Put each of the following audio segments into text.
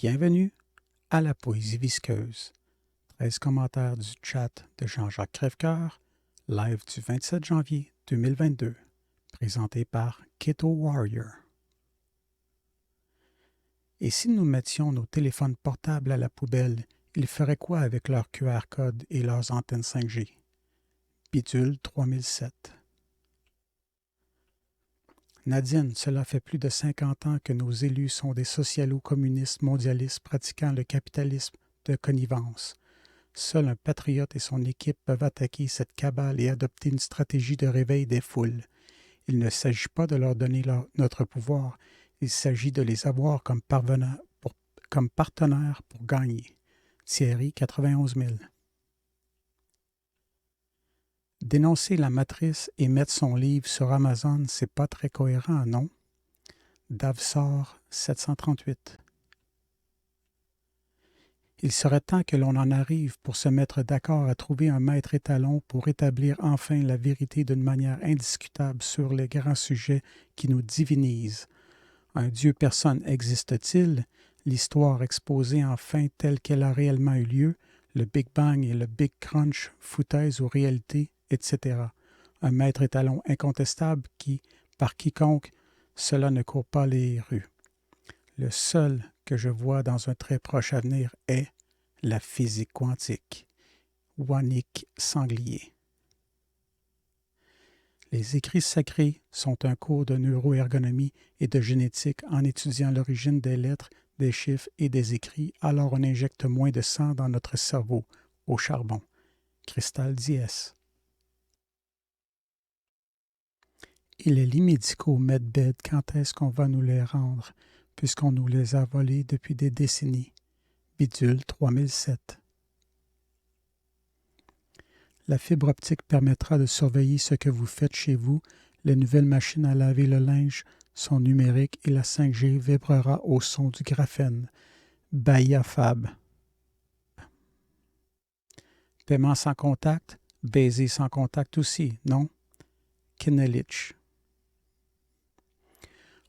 Bienvenue à la Poésie visqueuse. 13 commentaires du chat de Jean-Jacques Crèvecoeur, live du 27 janvier 2022, présenté par Keto Warrior. Et si nous mettions nos téléphones portables à la poubelle, ils feraient quoi avec leurs QR codes et leurs antennes 5G? Bidule 3007. Nadine, cela fait plus de 50 ans que nos élus sont des socialo-communistes mondialistes pratiquant le capitalisme de connivence. Seul un patriote et son équipe peuvent attaquer cette cabale et adopter une stratégie de réveil des foules. Il ne s'agit pas de leur donner notre pouvoir, il s'agit de les avoir comme partenaires pour gagner. Thierry, 91 000. Dénoncer la matrice et mettre son livre sur Amazon, c'est pas très cohérent, non? Davsor, 738. Il serait temps que l'on en arrive pour se mettre d'accord à trouver un maître étalon pour établir enfin la vérité d'une manière indiscutable sur les grands sujets qui nous divinisent. Un Dieu personne existe-t-il? L'histoire exposée enfin telle qu'elle a réellement eu lieu, le Big Bang et le Big Crunch, foutaise ou réalité, etc. Un maître étalon incontestable qui, par quiconque, cela ne court pas les rues. Le seul que je vois dans un très proche avenir est la physique quantique. Wannick Sanglier. Les écrits sacrés sont un cours de neuroergonomie et de génétique en étudiant l'origine des lettres, des chiffres et des écrits, alors on injecte moins de sang dans notre cerveau, au charbon. Cristal Diès. Et les lits médicaux Medbed, quand est-ce qu'on va nous les rendre, puisqu'on nous les a volés depuis des décennies? Bidule 3007. La fibre optique permettra de surveiller ce que vous faites chez vous. Les nouvelles machines à laver le linge sont numériques et la 5G vibrera au son du graphène. Bahia Fab. Paiement sans contact, baiser sans contact aussi, non? Kenelich.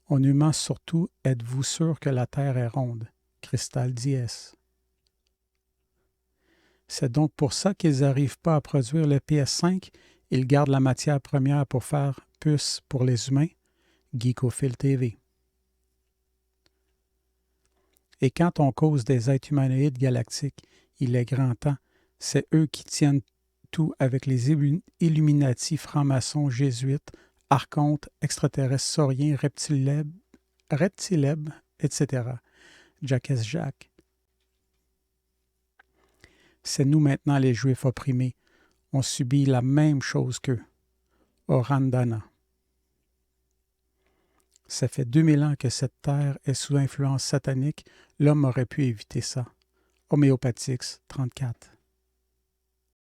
On nous ment surtout, êtes-vous sûr que la Terre est ronde? Cristal Diès. C'est donc pour ça qu'ils n'arrivent pas à produire le PS5. Ils gardent la matière première pour faire puce pour les humains. Geekophile TV. Et quand on cause des êtres humanoïdes galactiques, il est grand temps. C'est eux qui tiennent tout avec les Illuminati, francs-maçons, jésuites, archontes, extraterrestres, sauriens, reptilèbes, etc. Jacques Jacques. C'est nous maintenant les Juifs opprimés. On subit la même chose qu'eux. Orandana. Ça fait 2000 ans que cette terre est sous influence satanique. L'homme aurait pu éviter ça. Homéopathiques, 34.